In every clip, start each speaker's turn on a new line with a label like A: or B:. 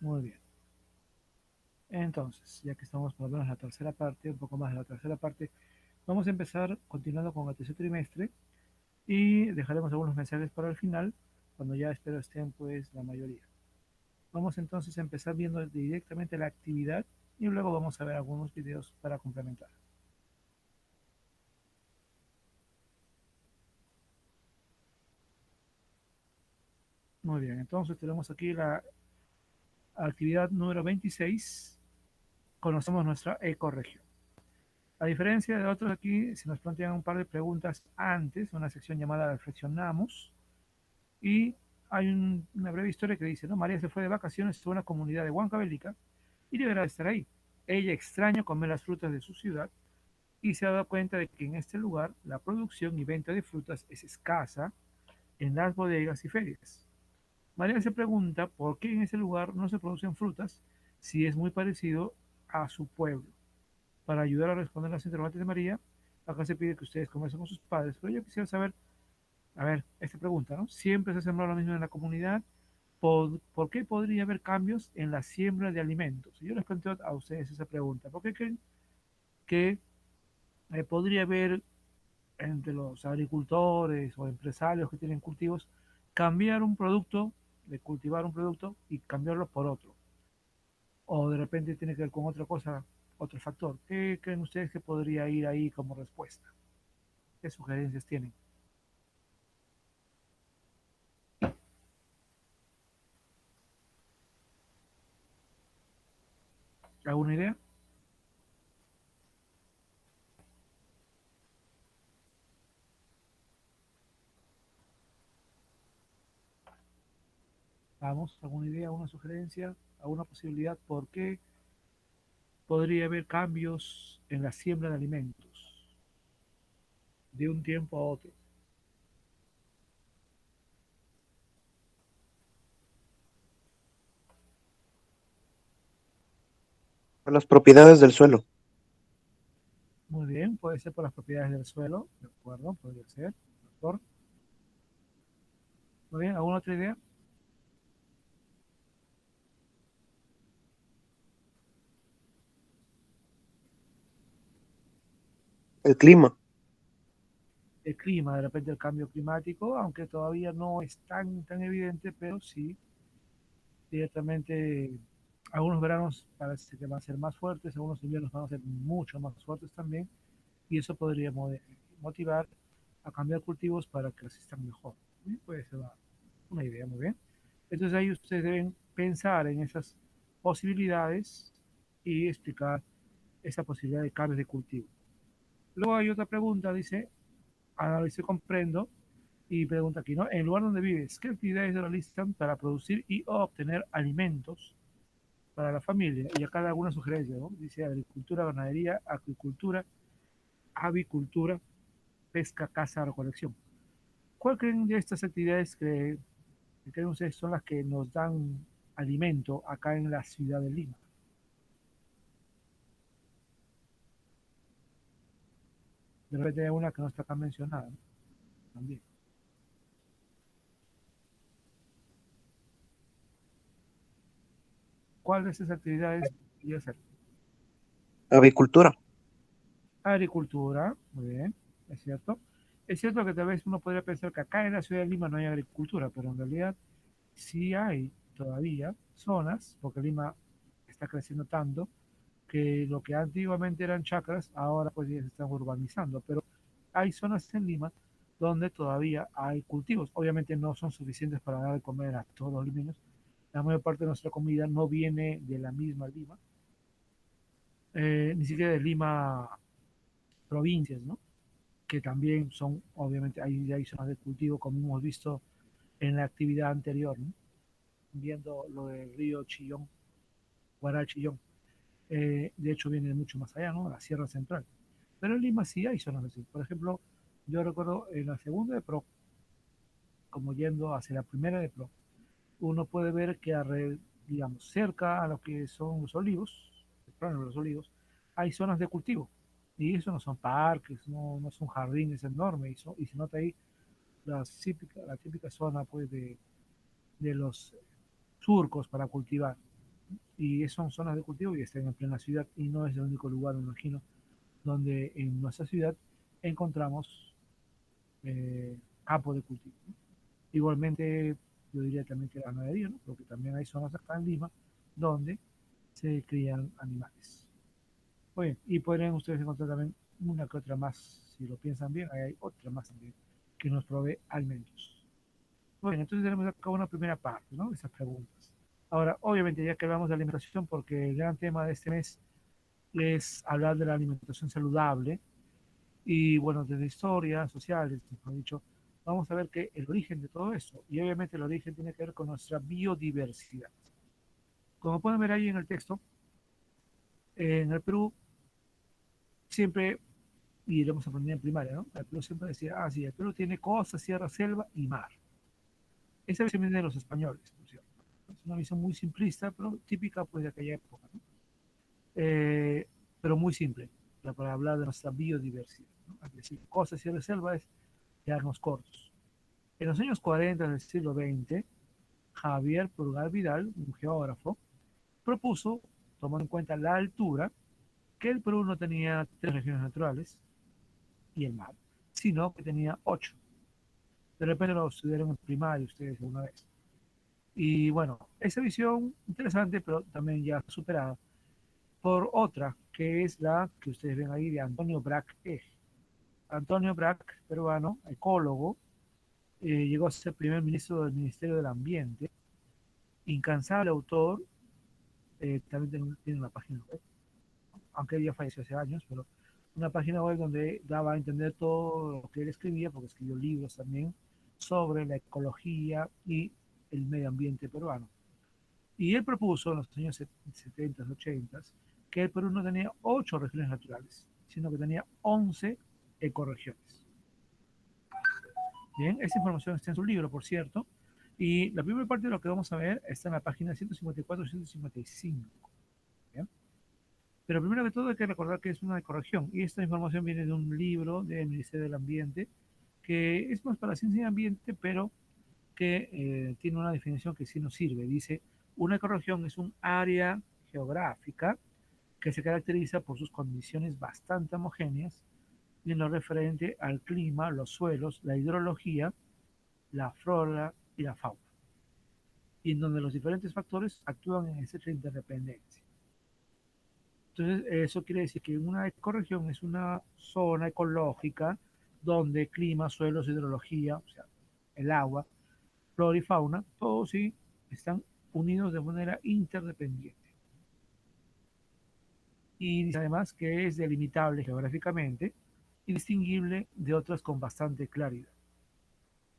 A: Muy bien. Entonces, ya que estamos por lo menos en la tercera parte, un poco más de la tercera parte, vamos a empezar continuando con el tercer trimestre y dejaremos algunos mensajes para el final, cuando ya espero estén pues la mayoría. Vamos entonces a empezar viendo directamente la actividad y luego vamos a ver algunos videos para complementar. Muy bien, entonces tenemos aquí la actividad número 26. Conocemos nuestra ecorregión. A diferencia de otros aquí, se nos plantean un par de preguntas antes, una sección llamada Reflexionamos, y hay una breve historia que dice, ¿no? María se fue de vacaciones a una comunidad de Huancavelica y deberá estar ahí. Ella extraña comer las frutas de su ciudad y se ha dado cuenta de que en este lugar la producción y venta de frutas es escasa en las bodegas y ferias. María se pregunta por qué en ese lugar no se producen frutas si es muy parecido a su pueblo. Para ayudar a responder las interrogantes de María, acá se pide que ustedes conversen con sus padres, pero yo quisiera saber, a ver, esta pregunta, ¿no? ¿Siempre se ha sembrado lo mismo en la comunidad? ¿Por qué podría haber cambios en la siembra de alimentos? Yo les planteo a ustedes esa pregunta. ¿Por qué creen que podría haber entre los agricultores o empresarios que tienen cultivos cambiar un producto, de cultivar un producto y cambiarlo por otro? O de repente tiene que ver con otra cosa, otro factor. ¿Qué creen ustedes que podría ir ahí como respuesta? ¿Qué sugerencias tienen? ¿Alguna idea? Vamos, ¿alguna idea, alguna sugerencia, alguna posibilidad? ¿Por qué podría haber cambios en la siembra de alimentos de un tiempo a otro?
B: Por las propiedades del suelo.
A: Muy bien, puede ser por las propiedades del suelo, de acuerdo, podría ser. Doctor, muy bien, ¿alguna otra idea?
B: El clima.
A: El clima, de repente el cambio climático, aunque todavía no es tan evidente, pero sí, directamente algunos veranos parece que van a ser más fuertes, algunos inviernos van a ser mucho más fuertes también, y eso podría motivar a cambiar cultivos para que resistan mejor. ¿Sí? Puede ser una idea, muy bien. Entonces ahí ustedes deben pensar en esas posibilidades y explicar esa posibilidad de cambios de cultivo. Luego hay otra pregunta, dice, analice, comprendo, y pregunta aquí, ¿no? En el lugar donde vives, ¿qué actividades se realizan para producir y obtener alimentos para la familia? Y acá da alguna sugerencia, ¿no? Dice agricultura, ganadería, acuicultura, avicultura, pesca, caza, recolección. ¿Cuál creen de estas actividades que creen ustedes son las que nos dan alimento acá en la ciudad de Lima? De repente hay una que no está acá mencionada, ¿no? También. ¿Cuál de esas actividades podría ser?
B: Avicultura.
A: Agricultura, muy bien, es cierto. Es cierto que tal vez uno podría pensar que acá en la ciudad de Lima no hay agricultura, pero en realidad sí hay todavía zonas, porque Lima está creciendo tanto, que lo que antiguamente eran chacras, ahora pues ya se están urbanizando, pero hay zonas en Lima donde todavía hay cultivos. Obviamente no son suficientes para dar de comer a todos los limeños. La mayor parte de nuestra comida no viene de la misma Lima, ni siquiera de Lima provincias, ¿no? Que también son, obviamente, hay zonas de cultivo, como hemos visto en la actividad anterior, ¿no? Viendo lo del río Chillón, Guaral Chillón. De hecho, viene mucho más allá, ¿no? La Sierra Central. Pero en Lima sí hay zonas así. Por ejemplo, yo recuerdo en la segunda de Pro, como yendo hacia la primera de Pro, uno puede ver que, digamos, cerca a lo que son los olivos, el plano de los olivos, hay zonas de cultivo. Y eso no son parques, no son jardines enormes, y se nota ahí la típica zona pues, de los surcos para cultivar. y son zonas de cultivo y están en plena ciudad y no es el único lugar, me imagino, donde en nuestra ciudad encontramos campos de cultivo. Igualmente, yo diría también que la ganadería, ¿no? Porque también hay zonas acá en Lima donde se crían animales. Oye, y podrían ustedes encontrar también una que otra más, si lo piensan bien, hay otra más también que nos provee alimentos. Bueno, entonces tenemos acá una primera parte, ¿no? De esas preguntas. Ahora, obviamente, ya que hablamos de alimentación, porque el gran tema de este mes es hablar de la alimentación saludable y, bueno, desde historia, sociales, mejor dicho, vamos a ver que el origen de todo esto, y obviamente el origen tiene que ver con nuestra biodiversidad. Como pueden ver ahí en el texto, en el Perú siempre, y lo hemos aprendido en primaria, ¿no? El Perú siempre decía, ah, sí, el Perú tiene costa, sierra, selva y mar. Esa visión viene de los españoles, por cierto. Es una visión muy simplista, pero típica pues de aquella época, ¿no? Eh, pero muy simple, para hablar de nuestra biodiversidad, ¿no? Es decir, costa, sierra y selva es quedarnos cortos. En los años 40 del siglo XX, Javier Purgal Vidal, un geógrafo, propuso, tomando en cuenta la altura, que el Perú no tenía tres regiones naturales y el mar, sino que tenía ocho. De repente lo estudiaron en primaria ustedes alguna vez. Y bueno, esa visión interesante, pero también ya superada por otra, que es la que ustedes ven ahí de Antonio Brac. Antonio Brac, peruano, ecólogo, llegó a ser primer ministro del Ministerio del Ambiente, incansable autor, también tiene una página web, aunque él ya falleció hace años, pero una página web donde daba a entender todo lo que él escribía, porque escribió libros también sobre la ecología y el medio ambiente peruano. Y él propuso en los años 70, 80, que el Perú no tenía 8 regiones naturales, sino que tenía 11 ecorregiones. Bien, esa información está en su libro, por cierto, y la primera parte de lo que vamos a ver está en la página 154 y 155. ¿Bien? Pero primero que todo hay que recordar que es una ecorregión, y esta información viene de un libro del Ministerio del Ambiente, que es más para la ciencia de ambiente, pero que tiene una definición que sí nos sirve. Dice, una ecorregión es un área geográfica que se caracteriza por sus condiciones bastante homogéneas en lo referente al clima, los suelos, la hidrología, la flora y la fauna, y en donde los diferentes factores actúan en estrecha interdependencia. Entonces, eso quiere decir que una ecorregión es una zona ecológica donde clima, suelos, hidrología, o sea, el agua, flora y fauna, todos sí están unidos de manera interdependiente. Y dice además que es delimitable geográficamente y distinguible de otras con bastante claridad.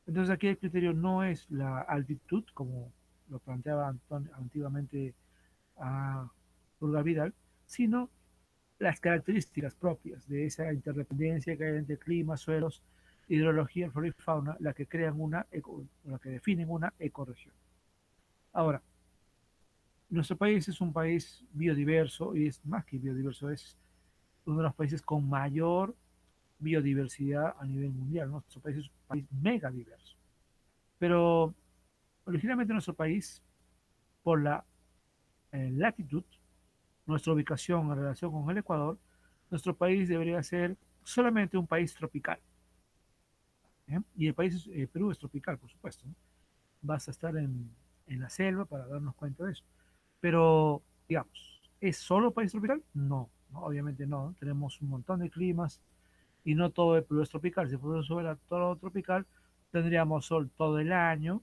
A: Entonces aquí el criterio no es la altitud, como lo planteaba antiguamente a Urga Vidal, sino las características propias de esa interdependencia que hay entre clima, suelos, hidrología, flora y fauna, la que crean la que definen una ecorregión. Ahora, nuestro país es un país biodiverso y es más que biodiverso, es uno de los países con mayor biodiversidad a nivel mundial. Nuestro país es un país mega diverso. Pero originalmente nuestro país, por la latitud, nuestra ubicación en relación con el Ecuador, nuestro país debería ser solamente un país tropical. ¿Eh? Y el país, Perú es tropical, por supuesto, ¿no? Vas a estar en la selva para darnos cuenta de eso. Pero, digamos, ¿es solo país tropical? No, no, obviamente no, ¿no? Tenemos un montón de climas y no todo el Perú es tropical. Si fuera todo tropical, tendríamos sol todo el año,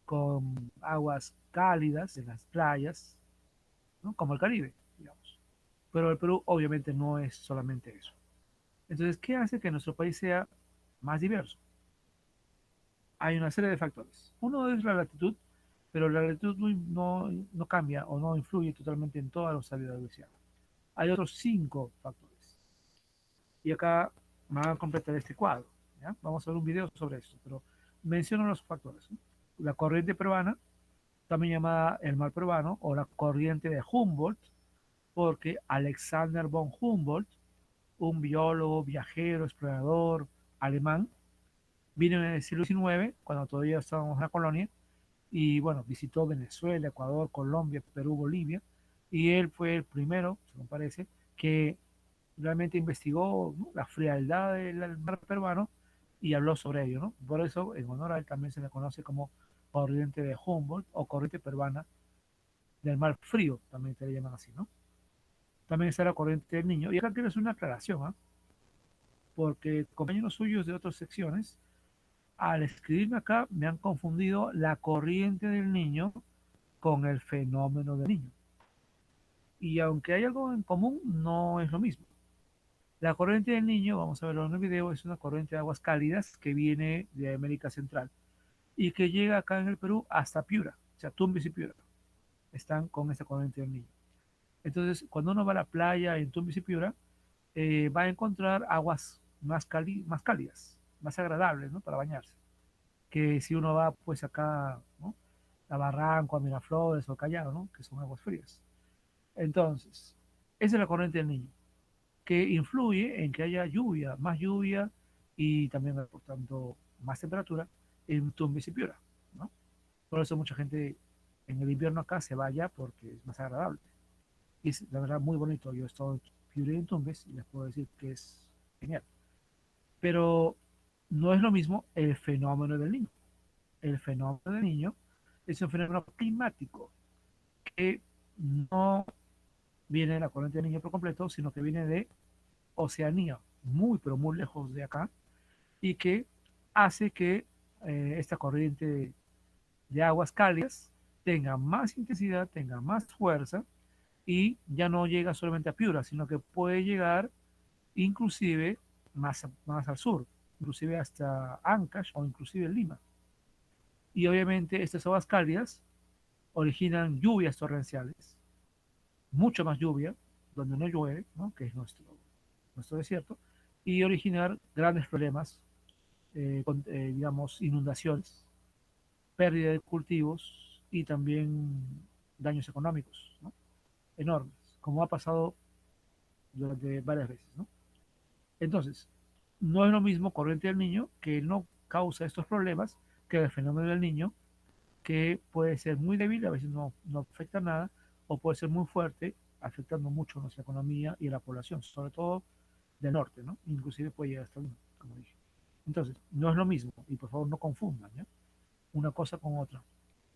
A: con aguas cálidas en las playas, ¿no? Como el Caribe, digamos. Pero el Perú obviamente no es solamente eso. Entonces, ¿qué hace que nuestro país sea más diverso? Hay una serie de factores. Uno es la latitud, pero la latitud no cambia o no influye totalmente en toda la biodiversidad. Hay otros 5 factores. Y acá van a completar este cuadro. ¿Ya? Vamos a ver un video sobre esto, pero menciono los factores, ¿no? La corriente peruana, también llamada el mar peruano o la corriente de Humboldt, porque Alexander von Humboldt, un biólogo, viajero, explorador alemán, vino en el siglo XIX, cuando todavía estábamos en la colonia, y bueno, visitó Venezuela, Ecuador, Colombia, Perú, Bolivia, y él fue el primero, según parece, que realmente investigó, ¿no?, la frialdad del mar peruano y habló sobre ello, ¿no? Por eso, en honor a él, también se le conoce como corriente de Humboldt o corriente peruana del mar frío, también se le llaman así, ¿no? También está la corriente del Niño. Y acá quiero hacer una aclaración, ¿ah? Porque compañeros suyos de otras secciones, al escribirme acá, me han confundido la corriente del Niño con el fenómeno del Niño. Y aunque hay algo en común, no es lo mismo. La corriente del Niño, vamos a verlo en el video, es una corriente de aguas cálidas que viene de América Central y que llega acá en el Perú hasta Piura, o sea, Tumbes y Piura están con esta corriente del Niño. Entonces, cuando uno va a la playa en Tumbes y Piura, va a encontrar aguas más cálidas, más agradables, ¿no?, para bañarse, que si uno va pues acá, ¿no?, a Barranco, a Miraflores o Callao, ¿no?, que son aguas frías. Entonces, esa es la corriente del Niño, que influye en que haya lluvia y también, por tanto, más temperatura en Tumbes y Piura, ¿no? Por eso mucha gente en el invierno acá se vaya porque es más agradable. Y es la verdad muy bonito. Yo he estado en Piura y en Tumbes y les puedo decir que es genial. Pero no es lo mismo el fenómeno del Niño. El fenómeno del Niño es un fenómeno climático que no viene de la corriente del Niño por completo, sino que viene de Oceanía, muy pero muy lejos de acá, y que hace que esta corriente de aguas cálidas tenga más intensidad, tenga más fuerza y ya no llega solamente a Piura, sino que puede llegar inclusive más al sur, inclusive hasta Ancash o inclusive Lima. Y obviamente estas aguas cálidas originan lluvias torrenciales, mucho más lluvia, donde no llueve, ¿no?, que es nuestro desierto, y originar grandes problemas, digamos, inundaciones, pérdida de cultivos y también daños económicos, ¿no?, enormes, como ha pasado durante varias veces, ¿no? Entonces, no es lo mismo corriente del Niño, que no causa estos problemas, que el fenómeno del Niño, que puede ser muy débil, a veces no afecta nada, o puede ser muy fuerte, afectando mucho nuestra economía y a la población, sobre todo del norte, ¿no? Inclusive puede llegar hasta el norte, como dije. Entonces, no es lo mismo, y por favor no confundan, ¿ya?, una cosa con otra.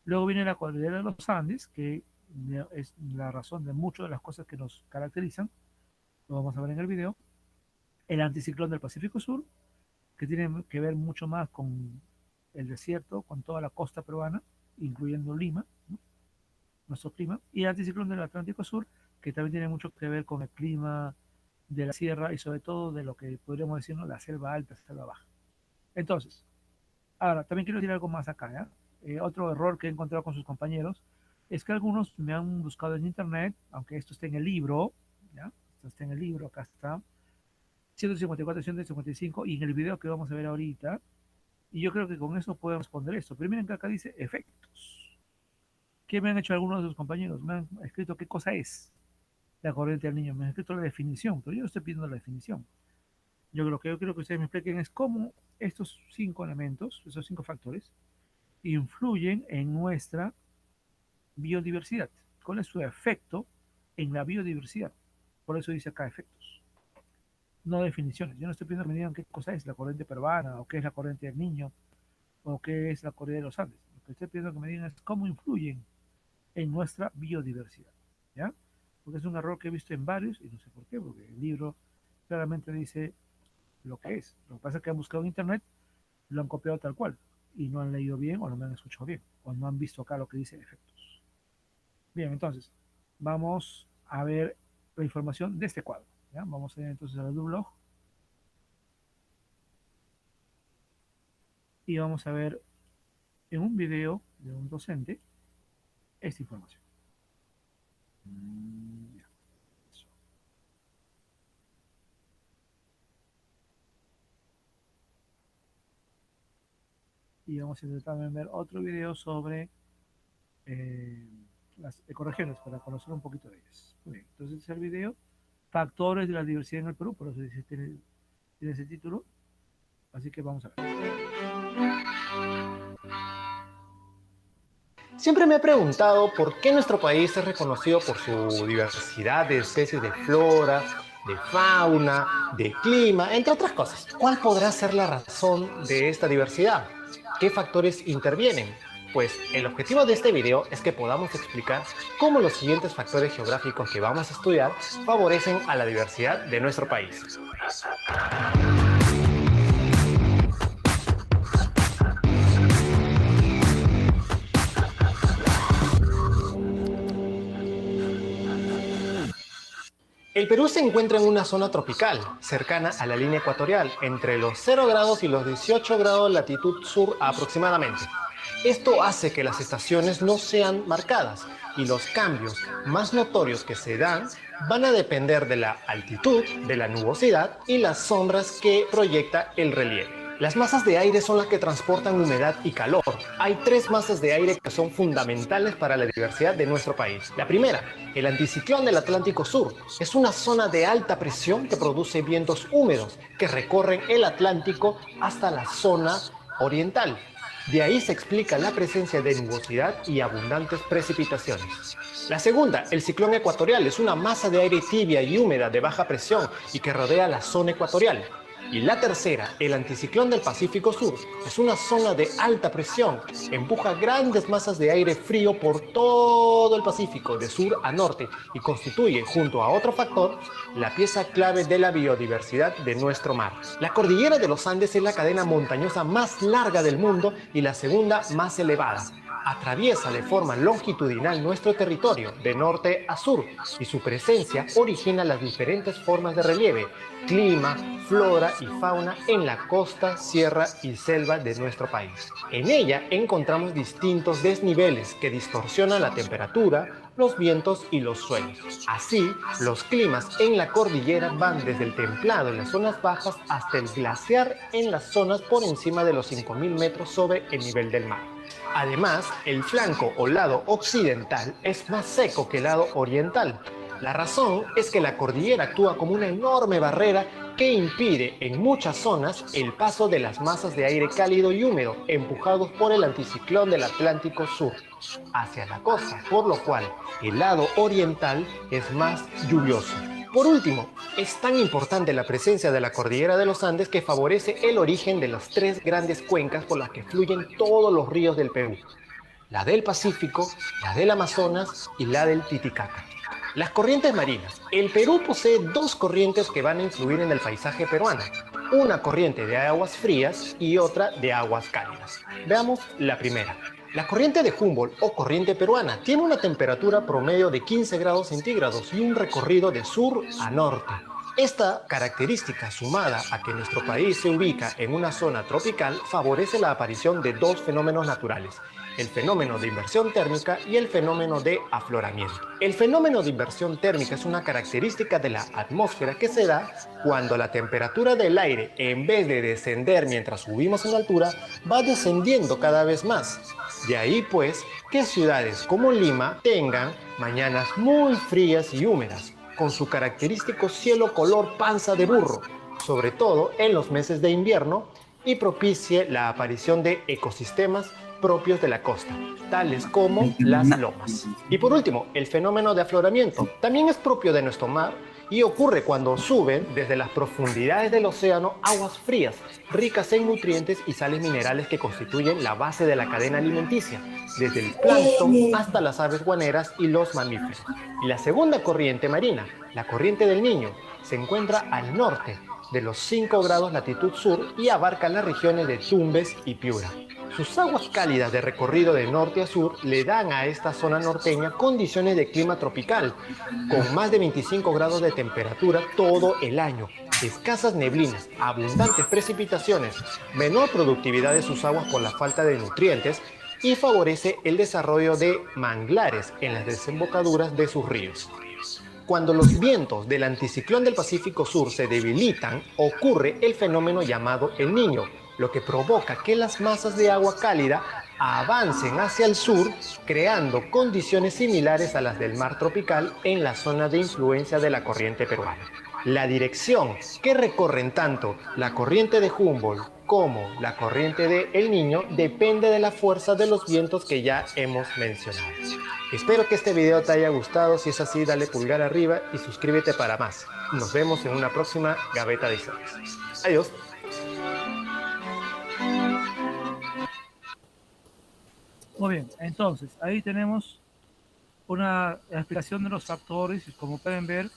A: Luego viene la cordillera de los Andes, que es la razón de muchas de las cosas que nos caracterizan, lo vamos a ver en el video. El anticiclón del Pacífico Sur, que tiene que ver mucho más con el desierto, con toda la costa peruana, incluyendo Lima, ¿no?, nuestro clima, y el anticiclón del Atlántico Sur, que también tiene mucho que ver con el clima de la sierra y sobre todo de lo que podríamos decir, ¿no?, la selva alta, selva baja. Entonces, ahora, también quiero decir algo más acá, ¿ya? Otro error que he encontrado con sus compañeros es que algunos me han buscado en internet, aunque esto esté en el libro, ¿ya? Esto está en el libro, acá está, 154, 155, y en el video que vamos a ver ahorita, y yo creo que con eso puedo responder esto. Primero que acá dice efectos. ¿Qué me han hecho algunos de sus compañeros? Me han escrito qué cosa es la corriente del Niño, me han escrito la definición, pero yo no estoy pidiendo la definición. Yo creo que ustedes me expliquen es cómo estos 5 elementos, esos 5 factores, influyen en nuestra biodiversidad. ¿Cuál es su efecto en la biodiversidad? Por eso dice acá efectos, no definiciones. Yo no estoy pidiendo que me digan qué cosa es la corriente peruana, o qué es la corriente del Niño, o qué es la corriente de los Andes. Lo que estoy pidiendo que me digan es cómo influyen en nuestra biodiversidad, ¿ya? Porque es un error que he visto en varios, y no sé por qué, porque el libro claramente dice lo que es. Lo que pasa es que han buscado en internet, lo han copiado tal cual, y no han leído bien, o no me han escuchado bien, o no han visto acá lo que dice efectos. Bien, entonces, vamos a ver la información de este cuadro, ¿ya? Vamos a ir entonces al blog y vamos a ver en un video de un docente esta información. Ya, eso. Y vamos a intentar también ver otro video sobre eh, las ecorregiones para conocer un poquito de ellas. Muy bien, entonces este es el video, factores de la diversidad en el Perú, por eso tiene ese título, así que vamos a ver.
C: Siempre me he preguntado por qué nuestro país es reconocido por su diversidad de especies de flora, de fauna, de clima, entre otras cosas. ¿Cuál podrá ser la razón de esta diversidad? ¿Qué factores intervienen? Pues el objetivo de este video es que podamos explicar cómo los siguientes factores geográficos que vamos a estudiar favorecen a la diversidad de nuestro país. El Perú se encuentra en una zona tropical, cercana a la línea ecuatorial, entre los 0 grados y los 18 grados de latitud sur aproximadamente. Esto hace que las estaciones no sean marcadas y los cambios más notorios que se dan van a depender de la altitud, de la nubosidad y las sombras que proyecta el relieve. Las masas de aire son las que transportan humedad y calor. Hay 3 masas de aire que son fundamentales para la diversidad de nuestro país. La primera, el anticiclón del Atlántico Sur. Es una zona de alta presión que produce vientos húmedos que recorren el Atlántico hasta la zona oriental. De ahí se explica la presencia de nubosidad y abundantes precipitaciones. La segunda, el ciclón ecuatorial, es una masa de aire tibia y húmeda de baja presión y que rodea la zona ecuatorial. Y la tercera, el anticiclón del Pacífico Sur, es una zona de alta presión, empuja grandes masas de aire frío por todo el Pacífico, de sur a norte, y constituye, junto a otro factor, la pieza clave de la biodiversidad de nuestro mar. La cordillera de los Andes es la cadena montañosa más larga del mundo y la segunda más elevada. Atraviesa de forma longitudinal nuestro territorio de norte a sur y su presencia origina las diferentes formas de relieve, clima, flora y fauna en la costa, sierra y selva de nuestro país. En ella encontramos distintos desniveles que distorsionan la temperatura, los vientos y los suelos. Así, los climas en la cordillera van desde el templado en las zonas bajas hasta el glaciar en las zonas por encima de los 5000 metros sobre el nivel del mar. Además, el flanco o lado occidental es más seco que el lado oriental. La razón es que la cordillera actúa como una enorme barrera que impide en muchas zonas el paso de las masas de aire cálido y húmedo empujados por el anticiclón del Atlántico Sur hacia la costa, por lo cual el lado oriental es más lluvioso. Por último, es tan importante la presencia de la cordillera de los Andes que favorece el origen de las 3 grandes cuencas por las que fluyen todos los ríos del Perú: la del Pacífico, la del Amazonas y la del Titicaca. Las corrientes marinas. El Perú posee 2 corrientes que van a influir en el paisaje peruano. Una corriente de aguas frías y otra de aguas cálidas. Veamos la primera. La corriente de Humboldt o corriente peruana tiene una temperatura promedio de 15 grados centígrados y un recorrido de sur a norte. Esta característica, sumada a que nuestro país se ubica en una zona tropical, favorece la aparición de 2 fenómenos naturales: el fenómeno de inversión térmica y el fenómeno de afloramiento. El fenómeno de inversión térmica es una característica de la atmósfera que se da cuando la temperatura del aire, en vez de descender mientras subimos en altura, va descendiendo cada vez más. De ahí pues que ciudades como Lima tengan mañanas muy frías y húmedas, con su característico cielo color panza de burro, sobre todo en los meses de invierno, y propicie la aparición de ecosistemas propios de la costa, tales como las lomas. Y por último, el fenómeno de afloramiento también es propio de nuestro mar y ocurre cuando suben desde las profundidades del océano aguas frías, ricas en nutrientes y sales minerales que constituyen la base de la cadena alimenticia, desde el plancton hasta las aves guaneras y los mamíferos. Y la segunda corriente marina, la corriente del Niño, se encuentra al norte de los 5 grados latitud sur y abarca las regiones de Tumbes y Piura. Sus aguas cálidas de recorrido de norte a sur le dan a esta zona norteña condiciones de clima tropical, con más de 25 grados de temperatura todo el año, escasas neblinas, abundantes precipitaciones, menor productividad de sus aguas por la falta de nutrientes y favorece el desarrollo de manglares en las desembocaduras de sus ríos. Cuando los vientos del anticiclón del Pacífico Sur se debilitan, ocurre el fenómeno llamado El Niño, lo que provoca que las masas de agua cálida avancen hacia el sur, creando condiciones similares a las del mar tropical en la zona de influencia de la corriente peruana. La dirección que recorren tanto la corriente de Humboldt como la corriente de El Niño depende de la fuerza de los vientos que ya hemos mencionado. Espero que este video te haya gustado. Si es así, dale pulgar arriba y suscríbete para más. Nos vemos en una próxima Gaveta de Historias. Adiós.
A: Muy bien, entonces ahí tenemos una explicación de los factores y como pueden ver,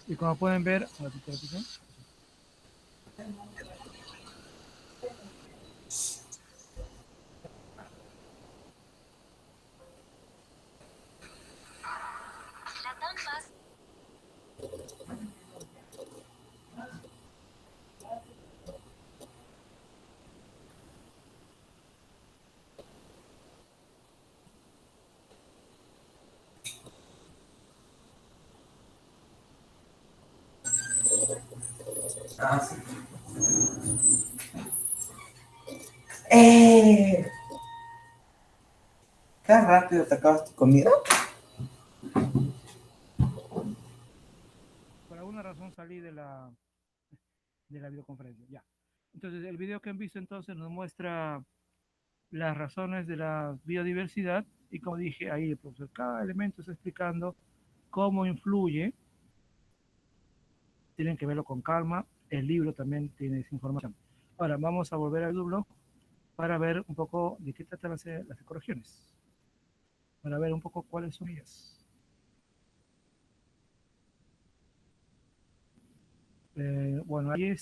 A: y como pueden ver,
D: Sí. ¡Eh! ¿Qué rápido te acabas tu comida?
A: por alguna razón salí de la videoconferencia. Ya. Entonces, el video que han visto entonces nos muestra las razones de la biodiversidad y como dije ahí, el profesor, cada elemento está explicando cómo influye. Tienen que verlo con calma. El libro también tiene esa información. Ahora vamos a volver al blog para ver un poco de qué tratan las ecorregiones. Para ver un poco cuáles son ellas. Bueno, ahí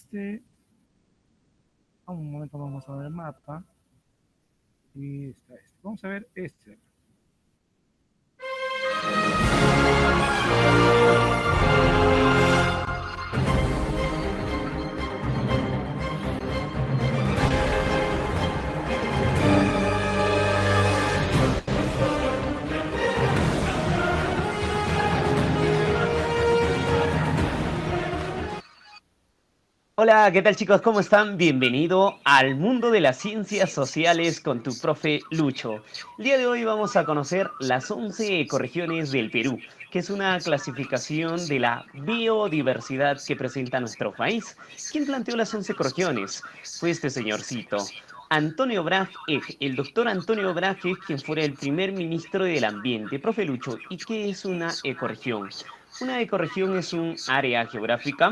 A: un momento vamos a ver el mapa. Y está este. Vamos a ver este.
E: Hola, ¿qué tal chicos? ¿Cómo están? Bienvenido al mundo de las ciencias sociales con tu profe Lucho. El día de hoy vamos a conocer las 11 ecorregiones del Perú, que es una clasificación de la biodiversidad que presenta nuestro país. ¿Quién planteó las 11 ecorregiones? Fue este señorcito, Antonio Brahe, el doctor Antonio Brahe, quien fuera el primer ministro del Ambiente. Profe Lucho, ¿y qué es una ecorregión? Una ecorregión es un área geográfica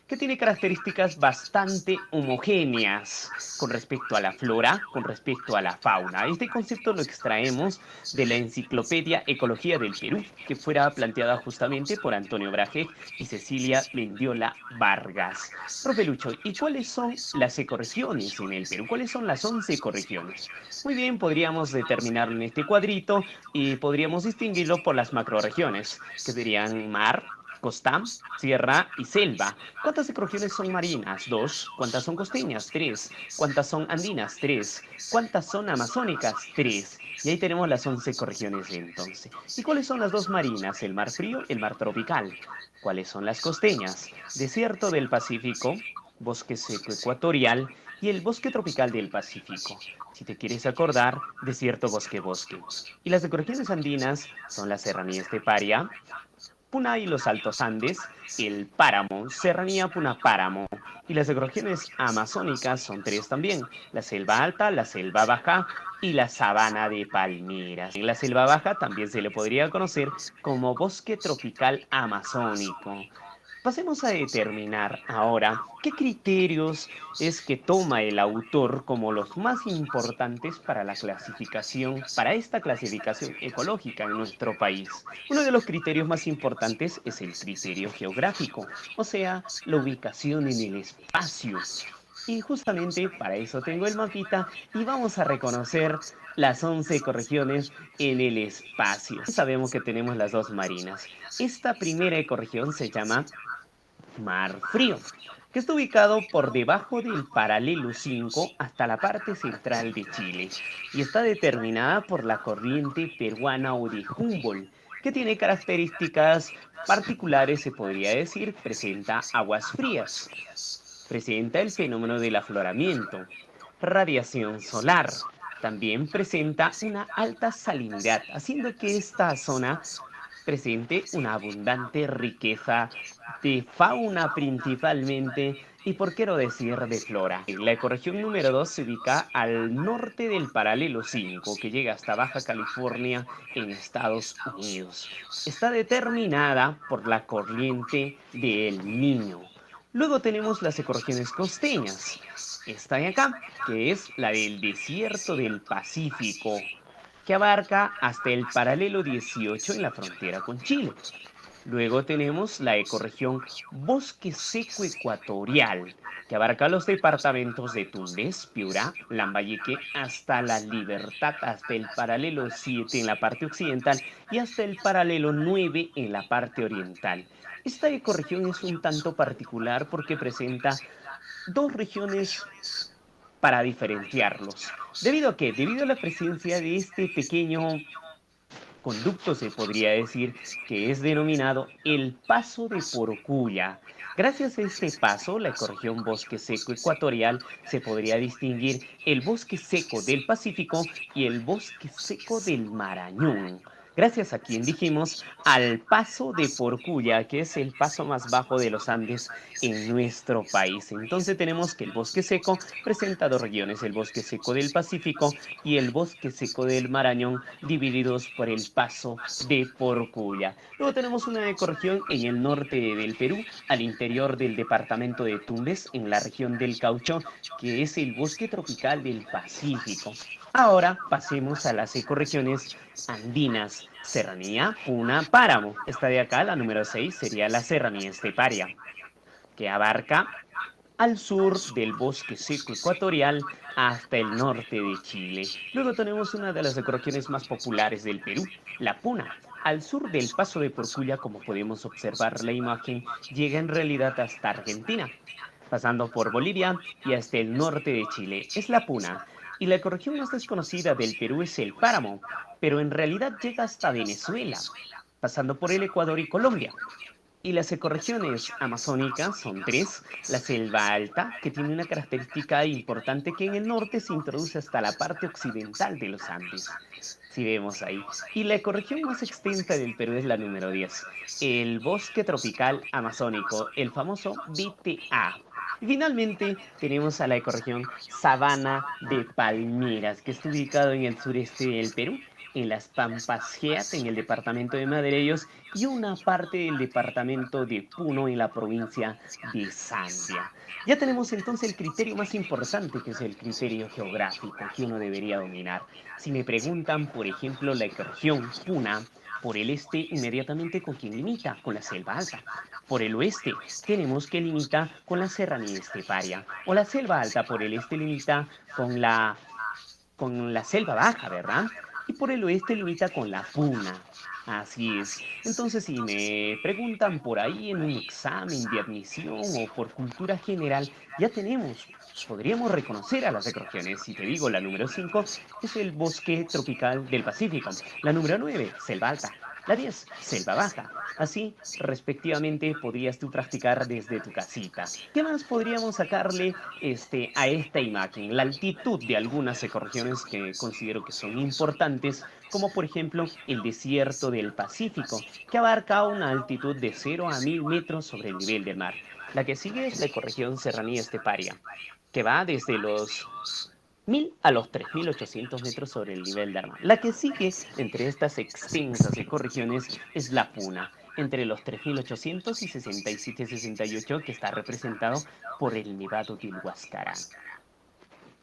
E: que tiene características bastante homogéneas con respecto a la flora, con respecto a la fauna. Este concepto lo extraemos de la enciclopedia Ecología del Perú, que fuera planteada justamente por Antonio Brahe y Cecilia Mendiola Vargas. Profe Lucho, ¿y cuáles son las ecorregiones en el Perú? ¿Cuáles son las 11 ecorregiones? Muy bien, podríamos determinarlo en este cuadrito y podríamos distinguirlo por las macroregiones, que serían mar, costa, sierra y selva. ¿Cuántas ecorregiones son marinas? 2. ¿Cuántas son costeñas? 3. ¿Cuántas son andinas? 3. ¿Cuántas son amazónicas? 3. Y ahí tenemos las 11 ecorregiones entonces. ¿Y cuáles son las dos marinas? El mar frío y el mar tropical. ¿Cuáles son las costeñas? Desierto del Pacífico, bosque seco ecuatorial y el bosque tropical del Pacífico. Si te quieres acordar, desierto, bosque, bosque. Y las ecorregiones andinas son la serranía esteparia, Puna y los Altos Andes, el páramo, serranía Puna-páramo. Y las ecorregiones amazónicas son 3 también, la selva alta, la selva baja y la sabana de palmeras. En la selva baja también se le podría conocer como bosque tropical amazónico. Pasemos a determinar ahora qué criterios es que toma el autor como los más importantes para la clasificación, para esta clasificación ecológica en nuestro país. Uno de los criterios más importantes es el criterio geográfico, o sea, la ubicación en el espacio. Y justamente para eso tengo el mapita y vamos a reconocer las 11 ecorregiones en el espacio. Sabemos que tenemos las dos marinas. Esta primera ecorregión se llama Mar Frío, que está ubicado por debajo del paralelo 5 hasta la parte central de Chile y está determinada por la corriente peruana o de Humboldt, que tiene características particulares, se podría decir, presenta aguas frías, presenta el fenómeno del afloramiento, radiación solar, También presenta una alta salinidad, haciendo que esta zona presente una abundante riqueza de fauna principalmente y por qué no decir de flora. La ecorregión número 2 se ubica al norte del paralelo 5 que llega hasta Baja California en Estados Unidos. Está determinada por la corriente del Niño. Luego tenemos las ecorregiones costeñas. Esta de acá, que es la del desierto del Pacífico, que abarca hasta el paralelo 18 en la frontera con Chile. Luego tenemos la ecorregión bosque seco ecuatorial, que abarca los departamentos de Tumbes, Piura, Lambayeque, hasta La Libertad, hasta el paralelo 7 en la parte occidental y hasta el paralelo 9 en la parte oriental. Esta ecorregión es un tanto particular porque presenta dos regiones para diferenciarlos. ¿Debido a qué? Debido a la presencia de este pequeño conducto, se podría decir, que es denominado el Paso de Porocuya. Gracias a este paso, la ecorregión bosque seco ecuatorial, se podría distinguir el bosque seco del Pacífico y el bosque seco del Marañón. Gracias a quien dijimos al Paso de Porocuya, que es el paso más bajo de los Andes en nuestro país. Entonces tenemos que el bosque seco presenta dos regiones, el bosque seco del Pacífico y el bosque seco del Marañón, divididos por el Paso de Porocuya. Luego tenemos una ecorregión en el norte del Perú, al interior del departamento de Tumbes, en la región del Caucho, que es el bosque tropical del Pacífico. Ahora pasemos a las ecorregiones andinas, serranía, puna, páramo. Esta de acá, la número 6, sería la serranía esteparia, que abarca al sur del bosque seco ecuatorial hasta el norte de Chile. Luego tenemos una de las ecorregiones más populares del Perú, la puna. Al sur del Paso de Porocuya, como podemos observar la imagen, llega en realidad hasta Argentina, pasando por Bolivia y hasta el norte de Chile. Es la puna. Y la ecorregión más desconocida del Perú es el páramo, pero en realidad llega hasta Venezuela, pasando por el Ecuador y Colombia. Y las ecorregiones amazónicas son tres: la selva alta, que tiene una característica importante, que en el norte se introduce hasta la parte occidental de los Andes, si vemos ahí. Y la ecorregión más extensa del Perú es la número 10, el bosque tropical amazónico, el famoso BTA. Y finalmente tenemos a la ecorregión Sabana de Palmeras, que está ubicado en el sureste del Perú, en las Pampas Geat, en el departamento de Madreños, y una parte del departamento de Puno, en la provincia de Sandia. Ya tenemos entonces el criterio más importante, que es el criterio geográfico, que uno debería dominar. Si me preguntan, por ejemplo, la ecorregión Puna, por el este, inmediatamente ¿con quién limita? Con la selva alta. Por el oeste, tenemos que limita con la serranía esteparia. O la selva alta por el este limita con la selva baja, ¿verdad? Y por el oeste limita con la puna. Así es. Entonces, si me preguntan por ahí en un examen de admisión o por cultura general, ya podríamos reconocer a las ecorregiones. Si te digo, la número 5 es el bosque tropical del Pacífico. La número 9, selva alta. La 10, selva baja. Así, respectivamente, podrías tú practicar desde tu casita. ¿Qué más podríamos sacarle a esta imagen? La altitud de algunas ecorregiones que considero que son importantes, como por ejemplo el desierto del Pacífico, que abarca una altitud de 0 a 1000 metros sobre el nivel del mar. La que sigue es la ecorregión serranía esteparia, que va desde los 1000 a los 3800 metros sobre el nivel del mar. La que sigue entre estas extensas ecorregiones es la puna, entre los 3800 y 6768, que está representado por el Nevado del Huascarán.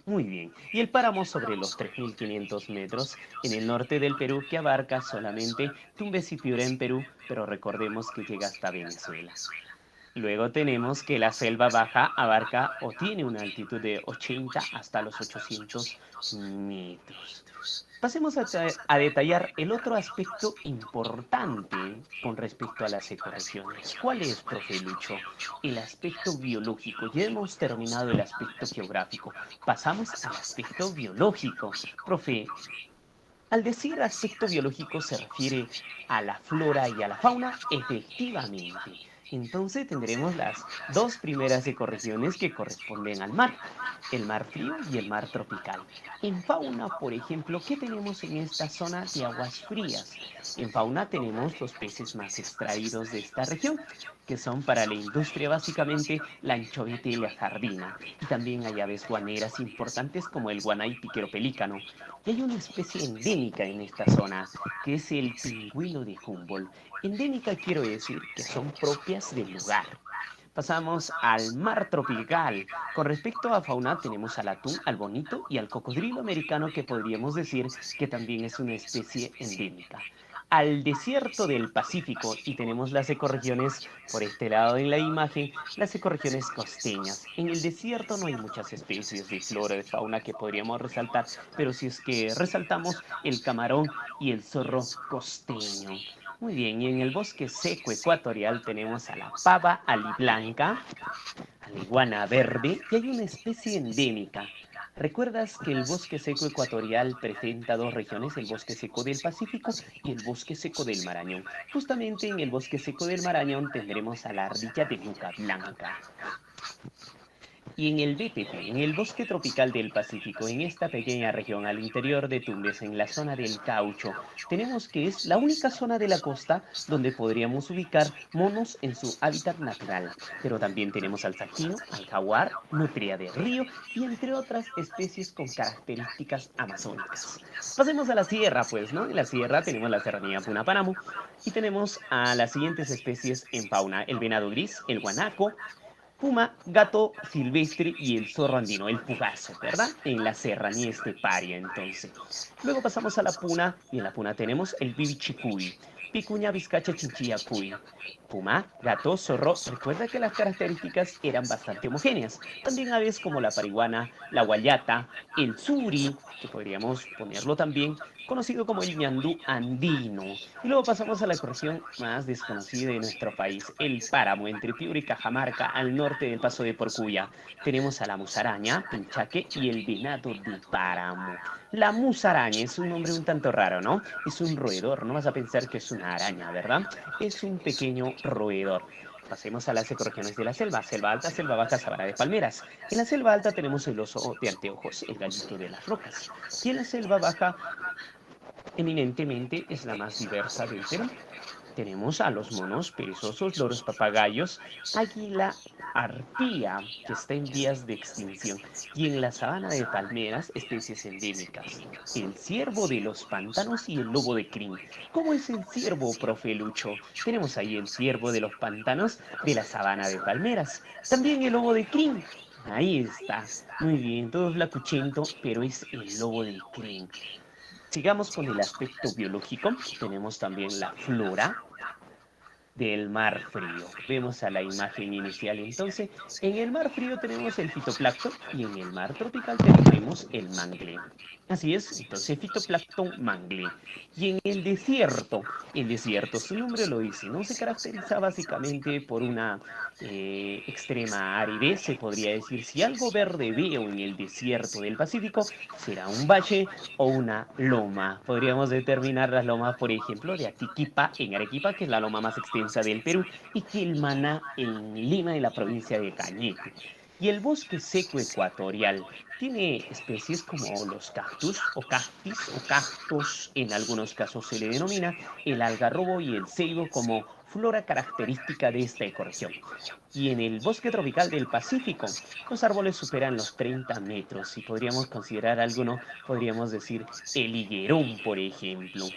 E: Muy bien. Y el páramo sobre los 3500 metros en el norte del Perú, que abarca solamente Tumbes y Piura en Perú, pero recordemos que llega hasta Venezuela. Luego tenemos que la selva baja abarca o tiene una altitud de 80 hasta los 800 metros. Pasemos a detallar el otro aspecto importante con respecto a las ecorregiones. ¿Cuál es, profe Lucho? El aspecto biológico. Ya hemos terminado el aspecto geográfico. Pasamos al aspecto biológico. Profe, al decir aspecto biológico se refiere a la flora y a la fauna, efectivamente. Entonces tendremos las dos primeras ecorregiones que corresponden al mar, el mar frío y el mar tropical. En fauna, por ejemplo, ¿qué tenemos en esta zona de aguas frías? En fauna tenemos los peces más extraídos de esta región, que son para la industria básicamente la anchoveta y la sardina. Y también hay aves guaneras importantes como el guanay piquero pelícano. Y hay una especie endémica en esta zona, que es el pingüino de Humboldt. Endémica quiero decir que son propias del lugar. Pasamos al mar tropical. Con respecto a fauna tenemos al atún, al bonito y al cocodrilo americano, que podríamos decir que también es una especie endémica. Al desierto del Pacífico, y tenemos las ecorregiones por este lado en la imagen, las ecorregiones costeñas. En el desierto no hay muchas especies de flora, de fauna que podríamos resaltar, pero si es que resaltamos el camarón y el zorro costeño. Muy bien, y en el bosque seco ecuatorial tenemos a la pava aliblanca, a la iguana verde, y hay una especie endémica. ¿Recuerdas que el bosque seco ecuatorial presenta dos regiones, el bosque seco del Pacífico y el bosque seco del Marañón? Justamente en el bosque seco del Marañón tendremos a la ardilla de nuca blanca. Y en el BPP, en el bosque tropical del Pacífico, en esta pequeña región al interior de Tumbes, en la zona del Caucho, tenemos que es la única zona de la costa donde podríamos ubicar monos en su hábitat natural. Pero también tenemos al saquino, al jaguar, nutria de río y entre otras especies con características amazónicas. Pasemos a la sierra, pues, ¿no? En la sierra tenemos la serranía Punaparamo y tenemos a las siguientes especies en fauna: el venado gris, el guanaco, puma, gato silvestre y el zorro andino, el pugazo, ¿verdad? En la serranía esteparia, entonces. Luego pasamos a la puna, y en la puna tenemos el bibichicuy, picuña, vizcacha, chinchilla, cuy. Puma, gato, zorro. Recuerda que las características eran bastante homogéneas. También aves como la parihuana, la guayata, el suri, que podríamos ponerlo también conocido como el ñandú andino. Y luego pasamos a la ecorregión más desconocida de nuestro país, el páramo, entre Piura y Cajamarca, al norte del Paso de Porcuya. Tenemos a la musaraña, pinchaque y el venado de páramo. La musaraña es un nombre un tanto raro, ¿no? Es un roedor, no vas a pensar que es una araña, ¿verdad? Es un pequeño roedor. Pasemos a las ecorregiones de la selva: selva alta, selva baja, sabana de palmeras. En la selva alta tenemos el oso de anteojos, el gallito de las rocas. Y en la selva baja, eminentemente, es la más diversa del Perú. Tenemos a los monos perezosos, loros papagayos, águila arpía, que está en vías de extinción, y en la sabana de palmeras, especies endémicas: el ciervo de los pantanos y el lobo de crin. ¿Cómo es el ciervo, profe Lucho? Tenemos ahí el ciervo de los pantanos de la sabana de palmeras, también el lobo de crin. Ahí está, muy bien, todo flacuchento, pero es el lobo del crin. Sigamos con el aspecto biológico. Tenemos también la flora del mar frío. Vemos a la imagen inicial entonces. En el mar frío tenemos el fitoplancton y en el mar tropical tenemos el mangle. Así es, entonces fitoplancton, mangle. Y en el desierto, su nombre lo dice, ¿no? Se caracteriza básicamente por una extrema aridez, se podría decir. Si algo verde veo en el desierto del Pacífico, será un valle o una loma. Podríamos determinar las lomas, por ejemplo, de Atiquipa en Arequipa, que es la loma más extensa del Perú, y Quilmaná en Lima, en la provincia de Cañete. Y el bosque seco ecuatorial tiene especies como los cactus o cactis o cactus, en algunos casos se le denomina, el algarrobo y el ceibo como flora característica de esta ecorregión. Y en el bosque tropical del Pacífico, los árboles superan los 30 metros. Si podríamos considerar alguno, podríamos decir el higuerón, por ejemplo.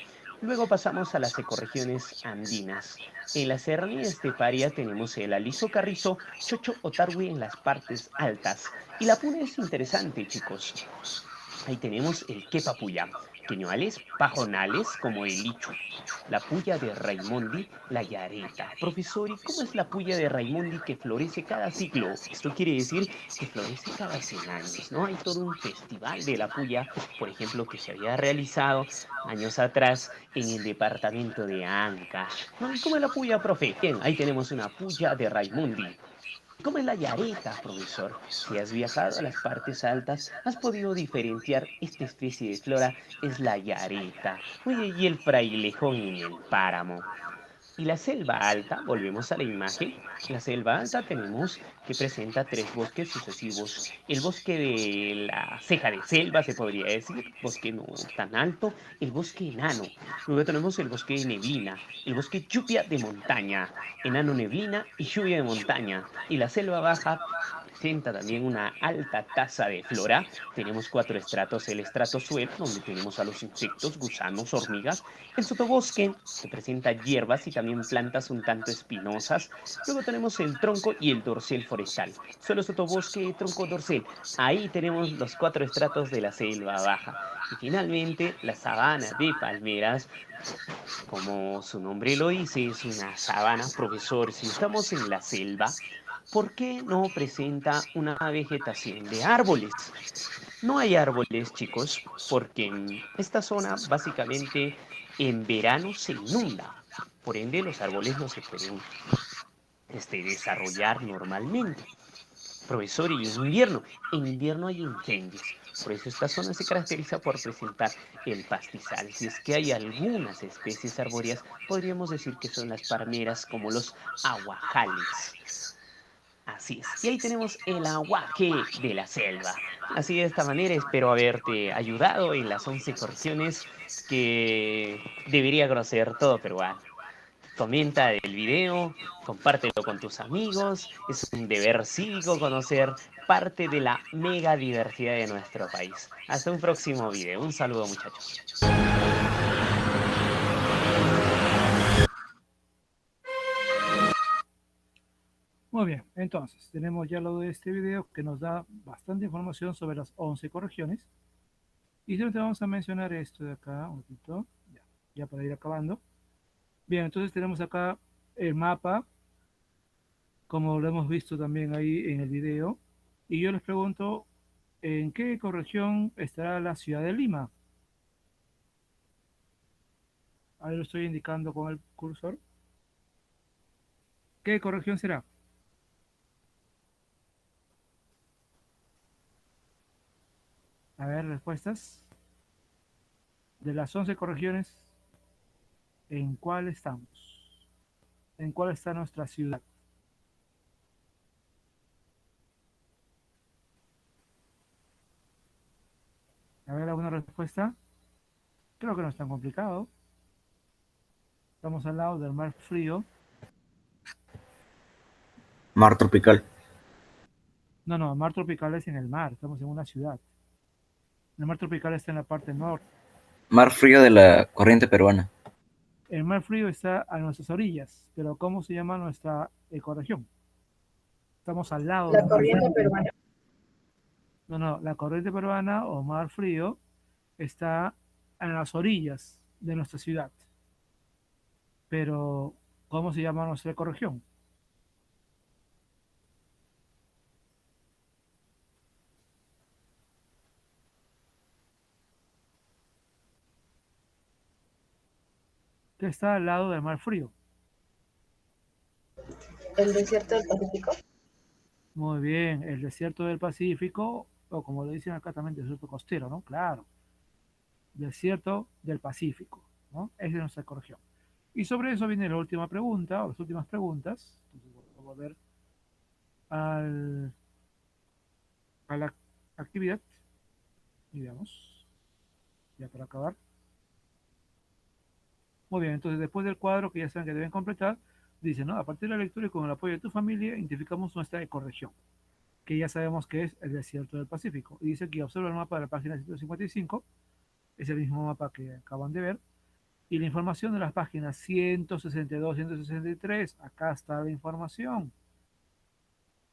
E: Luego pasamos a las ecorregiones andinas. En la serranía esteparia tenemos el aliso carrizo, chocho o tarwi en las partes altas. Y la puna es interesante, chicos. Ahí tenemos el quepapuya, queñuales, pajonales como el lichu, la puya de Raimondi, la yareta. Profesor, ¿y cómo es la puya de Raimondi que florece cada ciclo? Esto quiere decir que florece cada 100 años, ¿no? Hay todo un festival de la puya, por ejemplo, que se había realizado años atrás en el departamento de Ancash. ¿No? ¿Y cómo es la puya, profe? Bien, ahí tenemos una puya de Raimondi. ¿Cómo es la yareta, profesor? Si has viajado a las partes altas, has podido diferenciar esta especie de flora, es la yareta. Oye, y el frailejón en el páramo. Y la selva alta, volvemos a la imagen, la selva alta tenemos que presenta tres bosques sucesivos. El bosque de la ceja de selva, se podría decir, bosque no tan alto, el bosque enano. Luego tenemos el bosque de neblina, el bosque lluvia de montaña, enano neblina y lluvia de montaña. Y la selva baja presenta también una alta tasa de flora. Tenemos cuatro estratos, el estrato suelo, donde tenemos a los insectos, gusanos, hormigas. El sotobosque, que presenta hierbas y también plantas un tanto espinosas. Luego tenemos el tronco y el dorsal forestal. Suelo, sotobosque, tronco, dorsal. Ahí tenemos los cuatro estratos de la selva baja. Y finalmente, la sabana de palmeras, como su nombre lo dice, es una sabana, profesor. Si estamos en la selva, ¿por qué no presenta una vegetación de árboles? No hay árboles, chicos, porque en esta zona básicamente en verano se inunda. Por ende, los árboles no se pueden desarrollar normalmente. Profesor, y en invierno hay incendios. Por eso esta zona se caracteriza por presentar el pastizal. Si es que hay algunas especies arbóreas, podríamos decir que son las palmeras como los aguajales. Así es. Y ahí tenemos el aguaje de la selva. Así de esta manera espero haberte ayudado en las 11 correcciones que debería conocer todo peruano. Comenta el video, compártelo con tus amigos. Es un deber cívico conocer parte de la mega diversidad de nuestro país. Hasta un próximo video. Un saludo, muchachos.
A: Muy bien, entonces tenemos ya lo de este video que nos da bastante información sobre las 11 correcciones. Y simplemente vamos a mencionar esto de acá, un poquito, ya para ir acabando. Bien, entonces tenemos acá el mapa, como lo hemos visto también ahí en el video. Y yo les pregunto, ¿en qué ecorregión estará la ciudad de Lima? Ahí lo estoy indicando con el cursor. ¿Qué ecorregión será? A ver, respuestas. De las 11 corregiones, ¿en cuál estamos? ¿En cuál está nuestra ciudad? A ver, ¿alguna respuesta? Creo que no es tan complicado. Estamos al lado del mar frío.
F: Mar tropical.
A: No, no, el mar tropical es en el mar. Estamos en una ciudad. El mar tropical está en la parte norte.
F: Mar frío de la corriente peruana.
A: El mar frío está a nuestras orillas. Pero ¿cómo se llama nuestra ecorregión? Estamos al lado del
G: La
A: mar
G: corriente
A: frío.
G: peruana.
A: No, no, la corriente peruana o mar frío está en las orillas de nuestra ciudad. Pero, ¿cómo se llama nuestra ecorregión? Que está al lado del mar frío.
G: El desierto del Pacífico.
A: Muy bien, el desierto del Pacífico, o como le dicen acá también, desierto costero, ¿no? Claro, desierto del Pacífico, ¿no? Esa es nuestra ecorregión. Y sobre eso viene la última pregunta, o las últimas preguntas. Entonces, vamos a volver a la actividad. Y veamos, ya para acabar. Muy bien, entonces después del cuadro que ya saben que deben completar, dice, ¿no? A partir de la lectura y con el apoyo de tu familia, identificamos nuestra ecorregión, que ya sabemos que es el desierto del Pacífico. Y dice que observa el mapa de la página 155, es el mismo mapa que acaban de ver, y la información de las páginas 162, 163, acá está la información.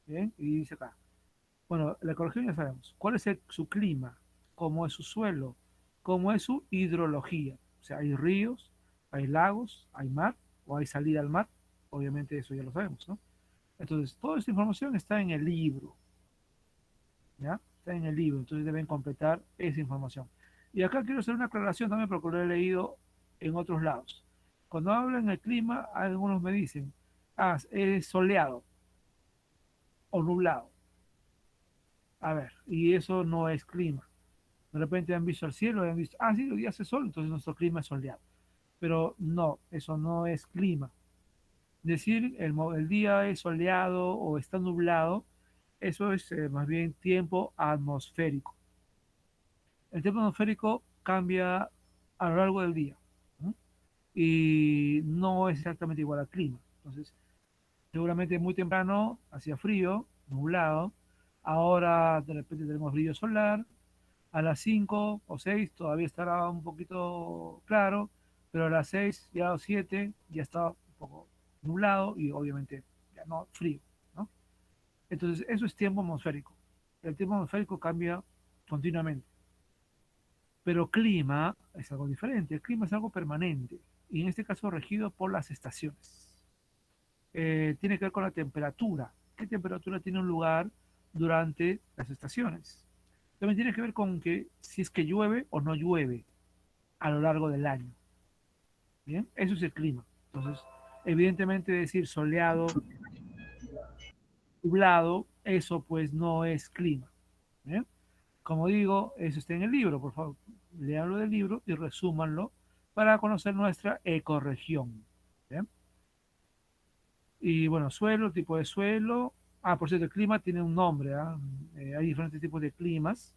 A: Bien, y dice acá. Bueno, la ecorregión ya sabemos. ¿Cuál es su clima? ¿Cómo es su suelo? ¿Cómo es su hidrología? O sea, hay ríos, hay lagos, hay mar, o hay salida al mar. Obviamente eso ya lo sabemos, ¿no? Entonces, toda esta información está en el libro. ¿Ya? Está en el libro, entonces deben completar esa información. Y acá quiero hacer una aclaración también porque lo he leído en otros lados. Cuando hablan del clima, algunos me dicen, es soleado o nublado. A ver, y eso no es clima. De repente han visto el cielo y han visto, sí, hoy día hace sol, entonces nuestro clima es soleado. Pero no, eso no es clima. Decir el día es soleado o está nublado, eso es más bien tiempo atmosférico. El tiempo atmosférico cambia a lo largo del día, ¿no? Y no es exactamente igual al clima. Entonces, seguramente muy temprano hacía frío, nublado. Ahora de repente tenemos brillo solar. A las 5 o 6 todavía estará un poquito claro, pero a las 6 ya o 7 ya está un poco nublado y obviamente ya no frío, ¿no? Entonces, eso es tiempo atmosférico. El tiempo atmosférico cambia continuamente. Pero clima es algo diferente. El clima es algo permanente y en este caso regido por las estaciones. Tiene que ver con la temperatura. ¿Qué temperatura tiene un lugar durante las estaciones? También tiene que ver con que si es que llueve o no llueve a lo largo del año. Bien, eso es el clima. Entonces, evidentemente decir soleado, nublado, eso pues no es clima. Bien, como digo, eso está en el libro, por favor, leanlo del libro y resúmanlo para conocer nuestra ecorregión. Bien. Y bueno, suelo, tipo de suelo. Ah, por cierto, el clima tiene un nombre. ¿Ah? Hay diferentes tipos de climas.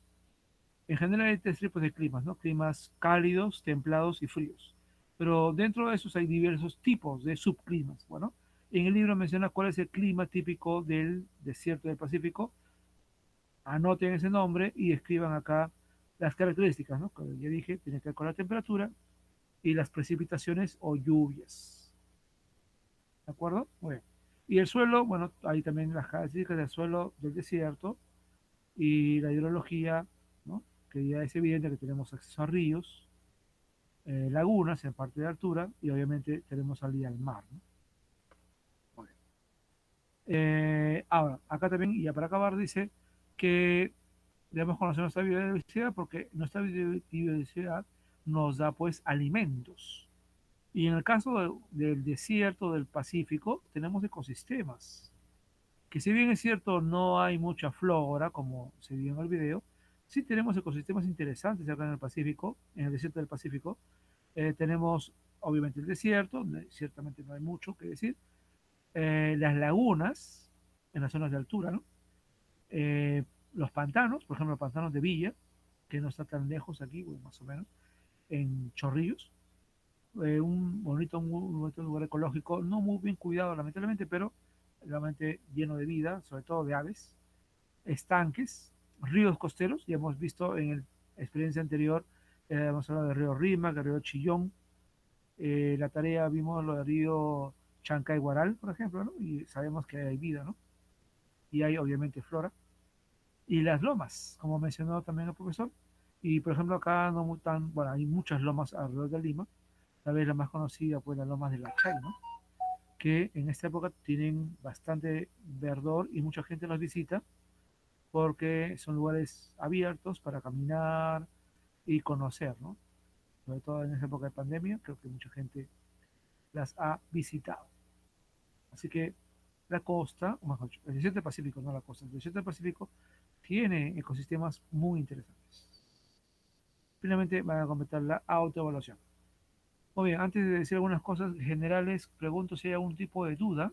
A: En general hay tres tipos de climas, ¿no? Climas cálidos, templados y fríos. Pero dentro de esos hay diversos tipos de subclimas. Bueno, en el libro menciona cuál es el clima típico del desierto del Pacífico. Anoten ese nombre y escriban acá las características, ¿no? Como ya dije, tiene que ver con la temperatura y las precipitaciones o lluvias. ¿De acuerdo? Muy bien. Y el suelo, bueno, hay también las características del suelo del desierto y la hidrología, ¿no? Que ya es evidente que tenemos acceso a ríos, lagunas en parte de altura y obviamente tenemos salida al mar, ¿no? Muy bien. Ahora, acá también, y ya para acabar, dice que debemos conocer nuestra biodiversidad porque nuestra biodiversidad nos da pues alimentos. Y en el caso del desierto del Pacífico, tenemos ecosistemas que si bien es cierto no hay mucha flora, como se vio en el video, sí tenemos ecosistemas interesantes acá en el Pacífico, en el desierto del Pacífico. Tenemos obviamente el desierto, donde ciertamente no hay mucho que decir, las lagunas en las zonas de altura, ¿no? Eh, los pantanos, por ejemplo, los pantanos de Villa, que no está tan lejos aquí, bueno, más o menos, en Chorrillos, un bonito lugar ecológico, no muy bien cuidado lamentablemente, pero realmente lleno de vida, sobre todo de aves, estanques, ríos costeros, ya hemos visto en la experiencia anterior, hemos hablado del río Rima, del río Chillón, la tarea vimos lo del río Chancay-Guaral, por ejemplo, ¿no? Y sabemos que hay vida, ¿no? Y hay obviamente flora. Y las lomas, como mencionó también el profesor, y por ejemplo acá no muy tan, bueno, hay muchas lomas alrededor de Lima, tal vez la más conocida pues las lomas de la Chay, ¿no? Que en esta época tienen bastante verdor y mucha gente los visita porque son lugares abiertos para caminar y conocer, ¿no? Sobre todo en esa época de pandemia, creo que mucha gente las ha visitado. Así que la costa, o mejor dicho, el desierto del Pacífico, no la costa, el desierto del Pacífico tiene ecosistemas muy interesantes. Finalmente van a completar la autoevaluación. Muy bien, antes de decir algunas cosas generales, pregunto si hay algún tipo de duda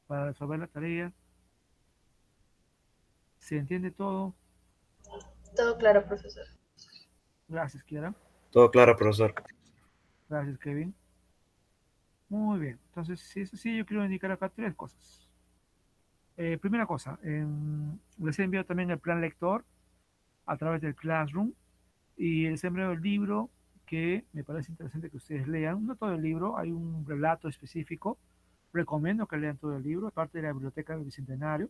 A: para resolver la tarea. ¿Se entiende todo?
G: Todo claro, profesor.
A: Gracias, Kiara.
F: Todo claro, profesor.
A: Gracias, Kevin. Muy bien. Entonces, si es así, yo quiero indicar acá tres cosas. Primera cosa, les he enviado también el plan lector a través del Classroom y les he enviado el libro que me parece interesante que ustedes lean. No todo el libro, hay un relato específico. Recomiendo que lean todo el libro, aparte de la biblioteca del Bicentenario.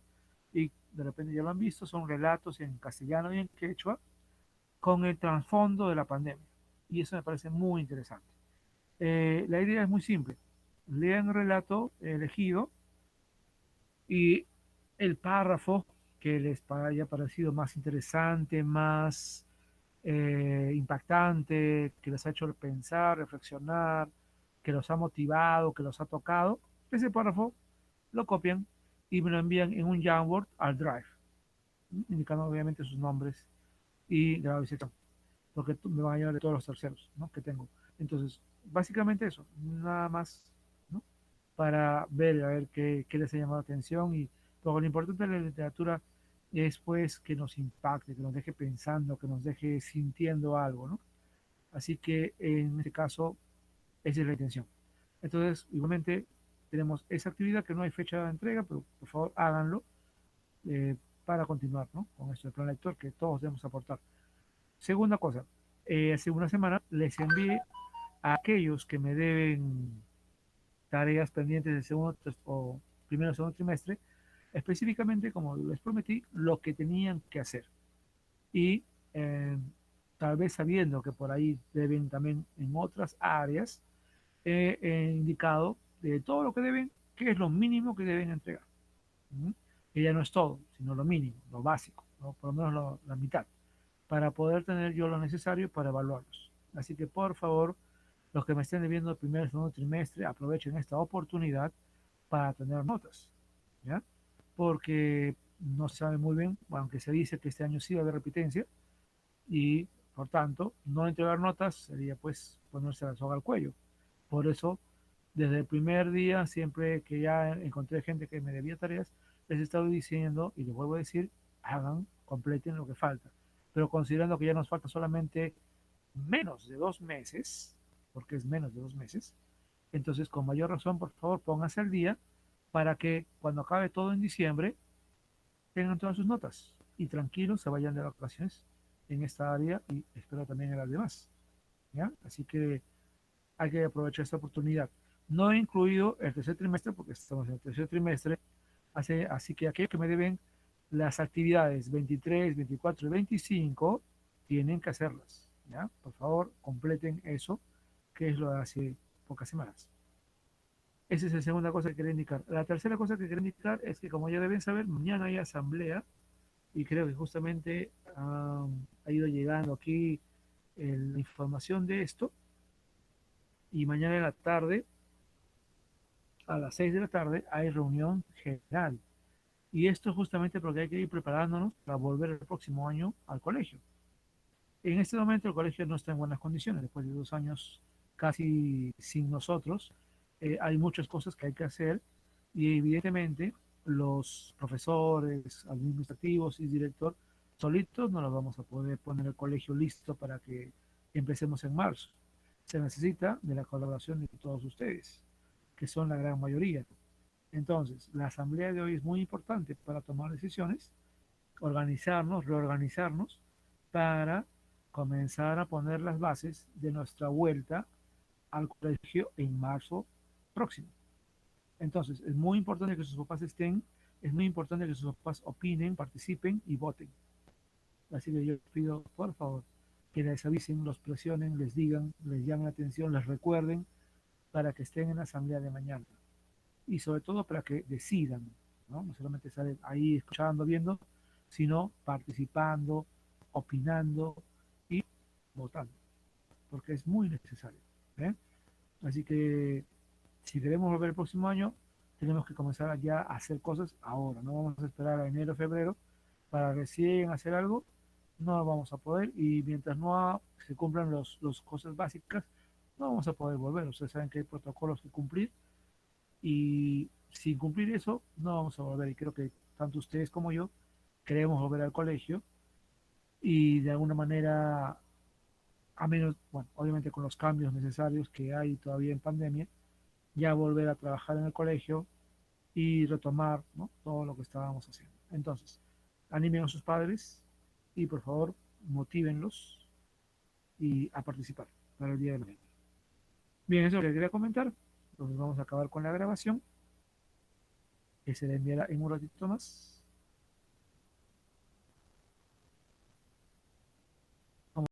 A: Y de repente ya lo han visto, son relatos en castellano y en quechua con el trasfondo de la pandemia. Y eso me parece muy interesante. La idea es muy simple. Lean el relato elegido y el párrafo que les haya parecido más interesante, más impactante, que les ha hecho pensar, reflexionar, que los ha motivado, que los ha tocado, ese párrafo lo copian y me lo envían en un Jamboard al Drive, indicando obviamente sus nombres y la visita, porque me van a llevar de todos los terceros, ¿no? Que tengo. Entonces, básicamente eso, nada más para ver, a ver qué les ha llamado la atención. Y lo importante de la literatura es pues que nos impacte, que nos deje pensando, que nos deje sintiendo algo, ¿no? Así que en este caso, esa es la intención. Entonces, igualmente, tenemos esa actividad que no hay fecha de entrega, pero por favor háganlo eh, para continuar, ¿no? Con esto del plan lector que todos debemos aportar. Segunda cosa, hace una semana les envié a aquellos que me deben tareas pendientes del segundo o primero o segundo trimestre, específicamente, como les prometí, lo que tenían que hacer. Y eh, tal vez sabiendo que por ahí deben también en otras áreas, he indicado de todo lo que deben, qué es lo mínimo que deben entregar. ¿Mm? Que ya no es todo, sino lo mínimo, lo básico, ¿no? Por lo menos la mitad, para poder tener yo lo necesario para evaluarlos. Así que por favor, los que me estén debiendo el primer y segundo trimestre, aprovechen esta oportunidad para tener notas, ¿ya? Porque no se sabe muy bien, aunque se dice que este año sí va a haber repitencia, y por tanto, no entregar notas sería pues ponerse la soga al cuello. Por eso, desde el primer día, siempre que ya encontré gente que me debía tareas, les he estado diciendo, y les vuelvo a decir, hagan, completen lo que falta. Pero considerando que ya nos falta solamente menos de 2 meses, porque es menos de 2 meses, entonces con mayor razón, por favor, pónganse al día para que cuando acabe todo en diciembre, tengan todas sus notas y tranquilos se vayan de vacaciones en esta área y espero también en las demás. ¿Ya? Así que hay que aprovechar esta oportunidad. No he incluido el tercer trimestre porque estamos en el tercer trimestre, así que aquellos que me deben las actividades 23, 24 y 25 tienen que hacerlas. ¿Ya? Por favor, completen eso, que es lo de hace pocas semanas. Esa es la segunda cosa que quería indicar. La tercera cosa que quería indicar es que, como ya deben saber, mañana hay asamblea y creo que justamente ha ido llegando aquí la información de esto. Y mañana en la tarde, a las 6 de la tarde, hay reunión general. Y esto justamente porque hay que ir preparándonos para volver el próximo año al colegio. En este momento el colegio no está en buenas condiciones, después de 2 años casi sin nosotros. Hay muchas cosas que hay que hacer y evidentemente los profesores, administrativos y director solitos no los vamos a poder poner el colegio listo para que empecemos en marzo. Se necesita de la colaboración de todos ustedes, que son la gran mayoría. Entonces, la asamblea de hoy es muy importante para tomar decisiones, organizarnos, reorganizarnos para comenzar a poner las bases de nuestra vuelta al colegio en marzo próximo. Entonces, es muy importante que sus papás estén, es muy importante que sus papás opinen, participen y voten. Así que yo pido, por favor, que les avisen, los presionen, les digan, les llamen la atención, les recuerden para que estén en la asamblea de mañana. Y sobre todo para que decidan, ¿no? No solamente estar ahí escuchando, viendo, sino participando, opinando y votando, porque es muy necesario. ¿Eh? Así que si queremos volver el próximo año, tenemos que comenzar ya a hacer cosas ahora. No vamos a esperar a enero, febrero para recién hacer algo. No vamos a poder y mientras no se cumplan las cosas básicas, no vamos a poder volver. Ustedes saben que hay protocolos que cumplir y sin cumplir eso, no vamos a volver. Y creo que tanto ustedes como yo queremos volver al colegio y de alguna manera, a menos, bueno, obviamente con los cambios necesarios que hay todavía en pandemia, ya volver a trabajar en el colegio y retomar, ¿no? Todo lo que estábamos haciendo. Entonces, animen a sus padres y por favor motívenlos y a participar para el día de mañana. Bien, eso es lo que quería comentar. Entonces vamos a acabar con la grabación que se le enviará en un ratito más.